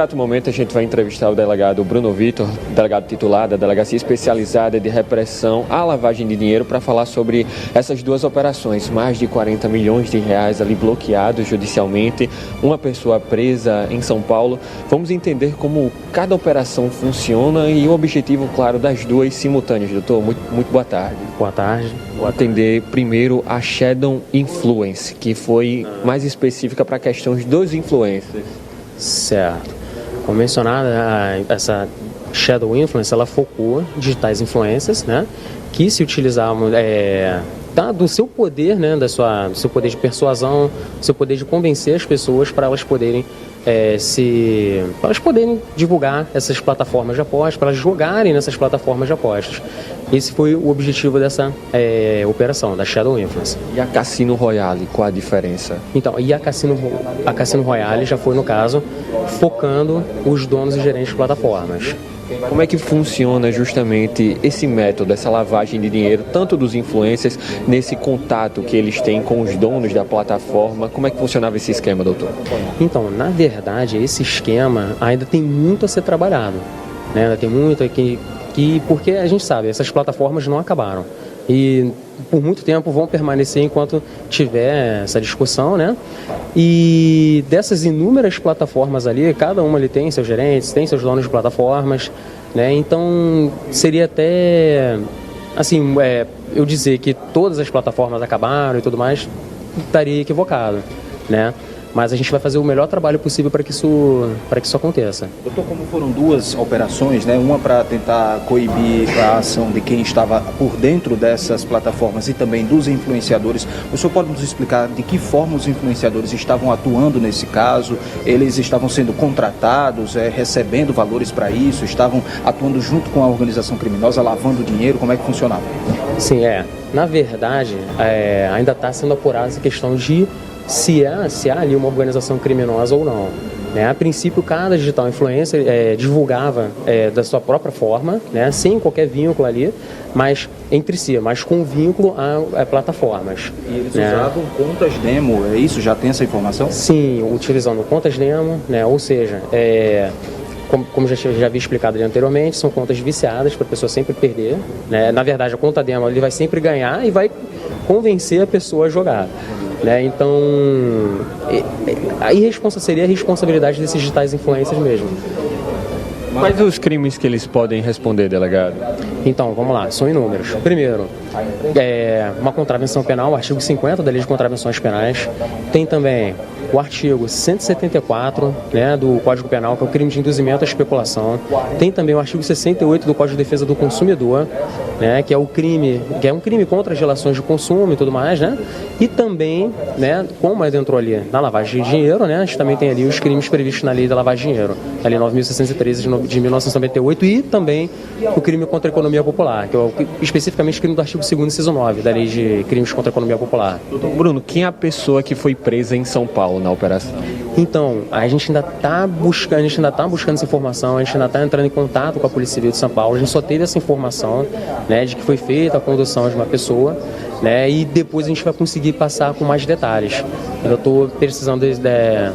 Nesse momento a gente vai entrevistar o delegado Bruno Vitor, delegado titular da Delegacia Especializada de Repressão à Lavagem de Dinheiro, para falar sobre essas duas operações. Mais de 40 milhões de reais ali bloqueados judicialmente, uma pessoa presa em São Paulo. Vamos entender como cada operação funciona e o objetivo, claro, das duas simultâneas. Doutor, muito boa tarde. Boa tarde. Vou atender primeiro a Shadow Influence, que foi mais específica para questões dos influencers. Certo. Como mencionado, essa Shadow Influence, ela focou em digitais influencers, né, que se utilizavam do seu poder, né, do seu poder de persuasão, do seu poder de convencer as pessoas para elas poderem divulgar essas plataformas de apostas, para elas jogarem nessas plataformas de apostas. Esse foi o objetivo dessa operação, da Shadow Influence. E a Cassino Royale, qual a diferença? Então, a Cassino Royale já foi, no caso, focando os donos e gerentes de plataformas. Como é que funciona justamente esse método, essa lavagem de dinheiro, tanto dos influencers, nesse contato que eles têm com os donos da plataforma? Como é que funcionava esse esquema, doutor? Então, na verdade, esse esquema ainda tem muito a ser trabalhado, né? Ainda tem muito porque a gente sabe, essas plataformas não acabaram. E por muito tempo vão permanecer enquanto tiver essa discussão, né? E dessas inúmeras plataformas ali, cada uma ali tem seus gerentes, tem seus donos de plataformas, né? Então seria até, assim, eu dizer que todas as plataformas acabaram e tudo mais, estaria equivocado, né? Mas a gente vai fazer o melhor trabalho possível para que isso aconteça. Doutor, como foram duas operações, né? Uma para tentar coibir a ação de quem estava por dentro dessas plataformas e também dos influenciadores, o senhor pode nos explicar de que forma os influenciadores estavam atuando nesse caso? Eles estavam sendo contratados, recebendo valores para isso, estavam atuando junto com a organização criminosa, lavando dinheiro, como é que funcionava? Sim, na verdade, ainda está sendo apurada essa questão de se há ali uma organização criminosa ou não. A princípio, cada digital influencer divulgava da sua própria forma, né, sem qualquer vínculo ali, mas entre si, mas com vínculo a plataformas. E eles usavam contas demo, é isso? Já tem essa informação? Sim, utilizando contas demo, né, ou seja, como já havia explicado ali anteriormente, são contas viciadas para a pessoa sempre perder, né? Na verdade, a conta demo ele vai sempre ganhar e vai convencer a pessoa a jogar. Então, seria a responsabilidade desses digitais influencers mesmo. Quais os crimes que eles podem responder, delegado? Então, vamos lá, são inúmeros. Primeiro, uma contravenção penal, o artigo 50 da Lei de Contravenções Penais. Tem também o artigo 174, né, do Código Penal, que é o crime de induzimento à especulação. Tem também o artigo 68 do Código de Defesa do Consumidor, né, que é um crime contra as relações de consumo e tudo mais, né? E também, né, como entrou ali na lavagem de dinheiro, né, a gente também tem ali os crimes previstos na Lei da Lavagem de Dinheiro, a Lei 9.613 de 1998, e também o crime contra a economia popular, que é especificamente o crime do artigo 2º, inciso 9 da Lei de Crimes contra a Economia Popular. Doutor Bruno, quem é a pessoa que foi presa em São Paulo na operação? Então, a gente ainda está buscando essa informação, a gente ainda está entrando em contato com a Polícia Civil de São Paulo, a gente só teve essa informação, né, de que foi feita a condução de uma pessoa, né, e depois a gente vai conseguir passar com mais detalhes. Eu estou precisando,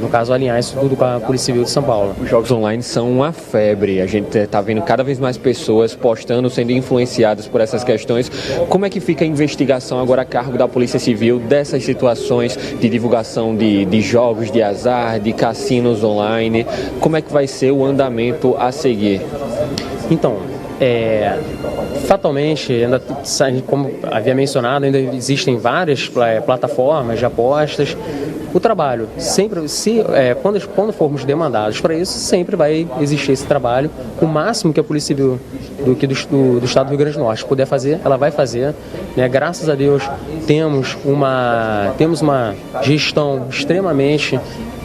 no caso, alinhar isso tudo com a Polícia Civil de São Paulo. Os jogos online são uma febre, a gente está vendo cada vez mais pessoas postando, sendo influenciadas por essas questões. Como é que fica a investigação agora a cargo da Polícia Civil dessas situações de divulgação de jogos de azar, de cassinos online? Como é que vai ser o andamento a seguir? Então, fatalmente, ainda, como havia mencionado, ainda existem várias plataformas de apostas. O trabalho, sempre, quando formos demandados para isso, sempre vai existir esse trabalho. O máximo que a Polícia Civil do Estado do Rio Grande do Norte puder fazer, ela vai fazer, né? Graças a Deus, temos uma gestão extremamente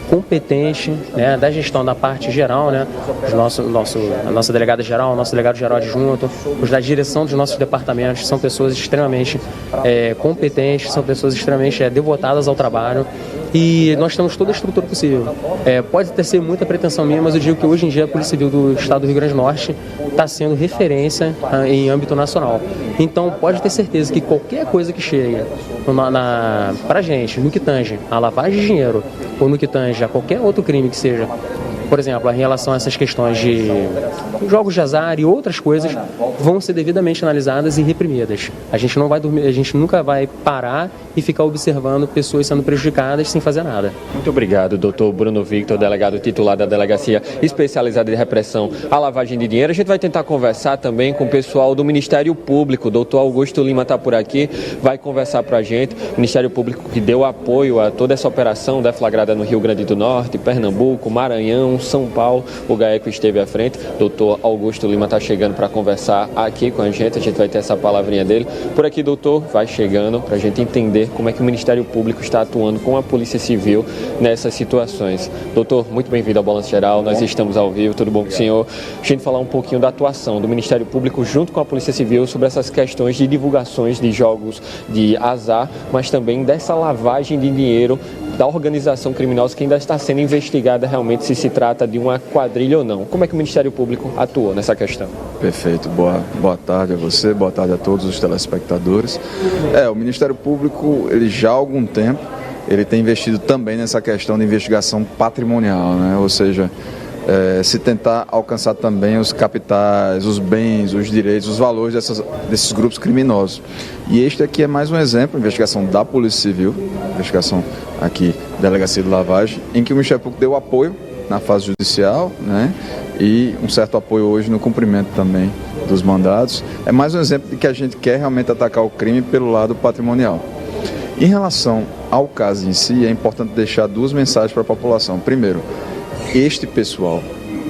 competente, né, da gestão da parte geral, né, a nossa delegada geral, o nosso delegado geral adjunto, os da direção dos nossos departamentos, são pessoas extremamente competentes, são pessoas extremamente devotadas ao trabalho, e nós temos toda a estrutura possível. Pode ter sido muita pretensão minha, mas eu digo que hoje em dia a Polícia Civil do Estado do Rio Grande do Norte está sendo referência em âmbito nacional. Então pode ter certeza que qualquer coisa que chegue para a gente, no que tange a lavagem de dinheiro ou no que tange a qualquer outro crime que seja Por exemplo, em relação a essas questões de jogos de azar e outras coisas, vão ser devidamente analisadas e reprimidas. A gente não vai dormir, a gente nunca vai parar e ficar observando pessoas sendo prejudicadas sem fazer nada. Muito obrigado, doutor Bruno Victor, delegado titular da Delegacia Especializada de Repressão à Lavagem de Dinheiro. A gente vai tentar conversar também com o pessoal do Ministério Público. O doutor Augusto Lima está por aqui, vai conversar para a gente. O Ministério Público que deu apoio a toda essa operação deflagrada no Rio Grande do Norte, Pernambuco, Maranhão, São Paulo. O GAECO esteve à frente. Doutor Augusto Lima está chegando para conversar aqui com a gente vai ter essa palavrinha dele. Por aqui, doutor, vai chegando para a gente entender como é que o Ministério Público está atuando com a Polícia Civil nessas situações. Doutor, muito bem-vindo ao Balanço Geral, nós estamos ao vivo, tudo bom com o senhor? A gente falar um pouquinho da atuação do Ministério Público junto com a Polícia Civil sobre essas questões de divulgações de jogos de azar, mas também dessa lavagem de dinheiro da organização criminosa que ainda está sendo investigada realmente se trata de uma quadrilha ou não. Como é que o Ministério Público atuou nessa questão? Perfeito. Boa tarde a você, boa tarde a todos os telespectadores. O Ministério Público, ele já há algum tempo, ele tem investido também nessa questão de investigação patrimonial, né? Ou seja, se tentar alcançar também os capitais, os bens, os direitos, os valores desses grupos criminosos. E este aqui é mais um exemplo, investigação da Polícia Civil, investigação aqui, Delegacia de Lavagem, em que o Ministério Público deu apoio na fase judicial, né? E um certo apoio hoje no cumprimento também dos mandados. É mais um exemplo de que a gente quer realmente atacar o crime pelo lado patrimonial. Em relação ao caso em si, é importante deixar duas mensagens para a população. Primeiro, este pessoal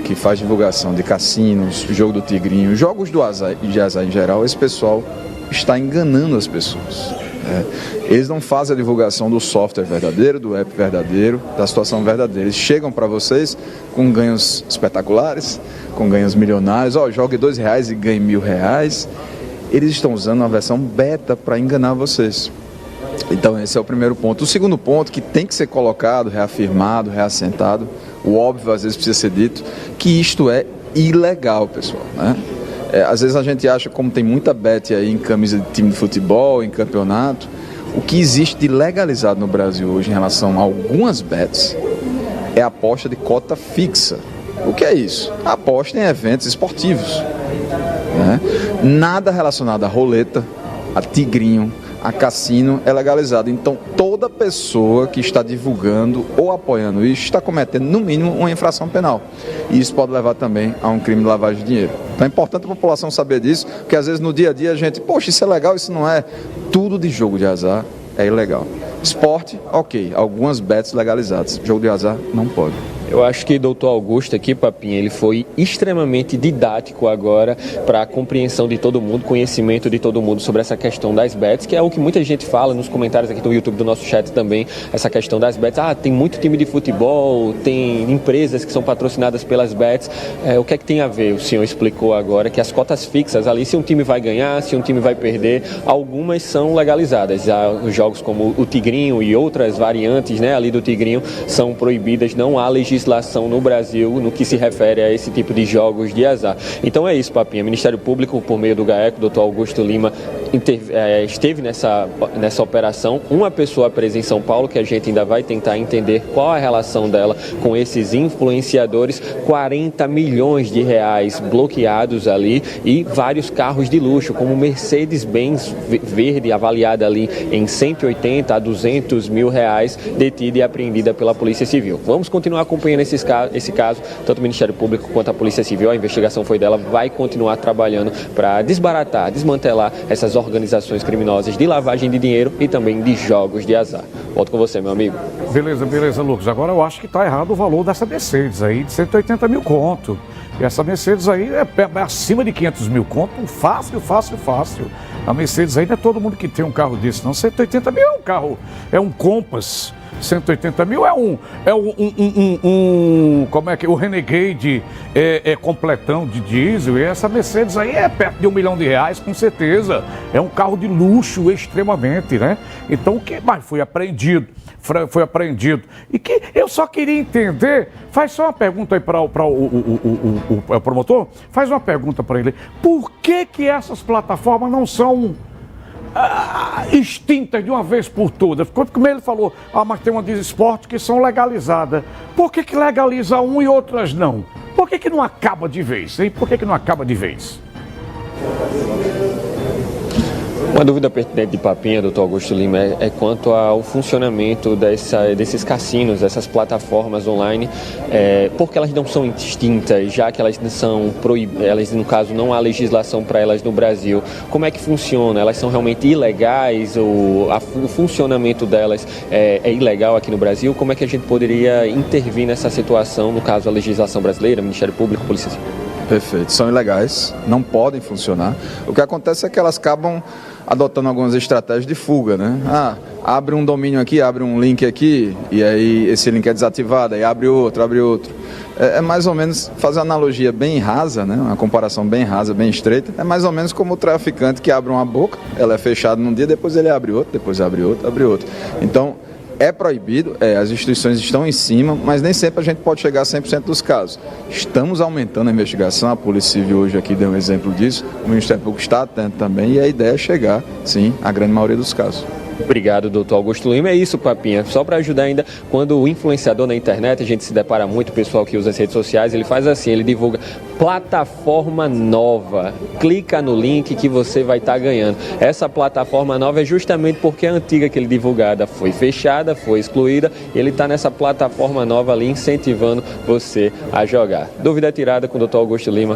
que faz divulgação de cassinos, jogo do tigrinho, jogos de azar em geral, esse pessoal está enganando as pessoas. Eles não fazem a divulgação do software verdadeiro, do app verdadeiro, da situação verdadeira. Eles chegam para vocês com ganhos espetaculares, com ganhos milionários. Jogue R$2 e ganhe R$1.000. Eles estão usando uma versão beta para enganar vocês. Então esse é o primeiro ponto. O segundo ponto que tem que ser colocado, reafirmado, reassentado, o óbvio às vezes precisa ser dito, que isto é ilegal, pessoal, né? Às vezes a gente acha, como tem muita bet aí em camisa de time de futebol, em campeonato, o que existe de legalizado no Brasil hoje em relação a algumas bets é a aposta de cota fixa. O que é isso? A aposta em eventos esportivos, né? Nada relacionado a roleta, a tigrinho, a cassino é legalizado. Então toda pessoa que está divulgando ou apoiando isso está cometendo no mínimo uma infração penal. E isso pode levar também a um crime de lavagem de dinheiro. Então é importante a população saber disso, porque às vezes no dia a dia a gente, poxa, isso é legal, isso não é. Tudo de jogo de azar é ilegal. Esporte, ok, algumas bets legalizadas. Jogo de azar não pode. Eu acho que o doutor Augusto aqui, Papinha, ele foi extremamente didático agora para a compreensão de todo mundo, conhecimento de todo mundo sobre essa questão das bets, que é o que muita gente fala nos comentários aqui do YouTube do nosso chat também, essa questão das bets. Tem muito time de futebol, tem empresas que são patrocinadas pelas bets. O que é que tem a ver? O senhor explicou agora que as cotas fixas ali, se um time vai ganhar, se um time vai perder, algumas são legalizadas. Os jogos como o tigrinho e outras variantes, né, ali do tigrinho são proibidas, não há legislação no Brasil no que se refere a esse tipo de jogos de azar. Então é isso, Papinha. Ministério Público, por meio do GAECO, doutor Augusto Lima, esteve nessa operação. Uma pessoa presa em São Paulo, que a gente ainda vai tentar entender qual a relação dela com esses influenciadores. 40 milhões de reais bloqueados ali e vários carros de luxo, como Mercedes-Benz verde, avaliada ali em 180 a 200 mil reais, detida e apreendida pela Polícia Civil. Vamos continuar acompanhando esse caso, tanto o Ministério Público quanto a Polícia Civil. A investigação foi dela, vai continuar trabalhando para desbaratar, desmantelar essas organizações criminosas de lavagem de dinheiro e também de jogos de azar. Volto com você, meu amigo. Beleza, Lucas. Agora eu acho que está errado o valor dessa Mercedes aí, de 180 mil conto. E essa Mercedes aí é acima de 500 mil conto, fácil. A Mercedes aí não é todo mundo que tem um carro desse, não. 180 mil é um carro, é um Compass. 180 mil é o Renegade completão de diesel, e essa Mercedes aí é perto de R$1 milhão, com certeza. É um carro de luxo extremamente, né? Então, mas foi apreendido. E que eu só queria entender, faz só uma pergunta aí para o promotor, faz uma pergunta para ele. Por que essas plataformas não são extintas de uma vez por todas. Como ele falou, mas tem uma de esporte que são legalizadas. Por que legaliza um e outras não? Por que não acaba de vez, hein? Por que não acaba de vez? Uma dúvida pertinente de Papinha, doutor Augusto Lima, é quanto ao funcionamento desses cassinos, dessas plataformas online, porque elas não são extintas, já que elas são elas, no caso, não há legislação para elas no Brasil. Como é que funciona? Elas são realmente ilegais? O funcionamento delas é ilegal aqui no Brasil? Como é que a gente poderia intervir nessa situação, no caso, a legislação brasileira, Ministério Público, Polícia Civil? Perfeito, são ilegais, não podem funcionar. O que acontece é que elas acabam adotando algumas estratégias de fuga, né? Abre um domínio aqui, abre um link aqui, e aí esse link é desativado, aí abre outro. É mais ou menos, fazer uma analogia bem rasa, né? Uma comparação bem rasa, bem estreita, é mais ou menos como o traficante que abre uma boca, ela é fechada num dia, depois ele abre outro, depois abre outro. Então, é proibido, as instituições estão em cima, mas nem sempre a gente pode chegar a 100% dos casos. Estamos aumentando a investigação, a Polícia Civil hoje aqui deu um exemplo disso, o Ministério Público está atento também, e a ideia é chegar, sim, à grande maioria dos casos. Obrigado, doutor Augusto Lima. É isso, Papinha. Só para ajudar ainda, quando o influenciador na internet, a gente se depara muito, o pessoal que usa as redes sociais, ele faz assim, ele divulga plataforma nova. Clica no link que você vai estar ganhando. Essa plataforma nova é justamente porque a antiga que ele divulgada foi fechada, foi excluída, e ele está nessa plataforma nova ali incentivando você a jogar. Dúvida tirada com o doutor Augusto Lima.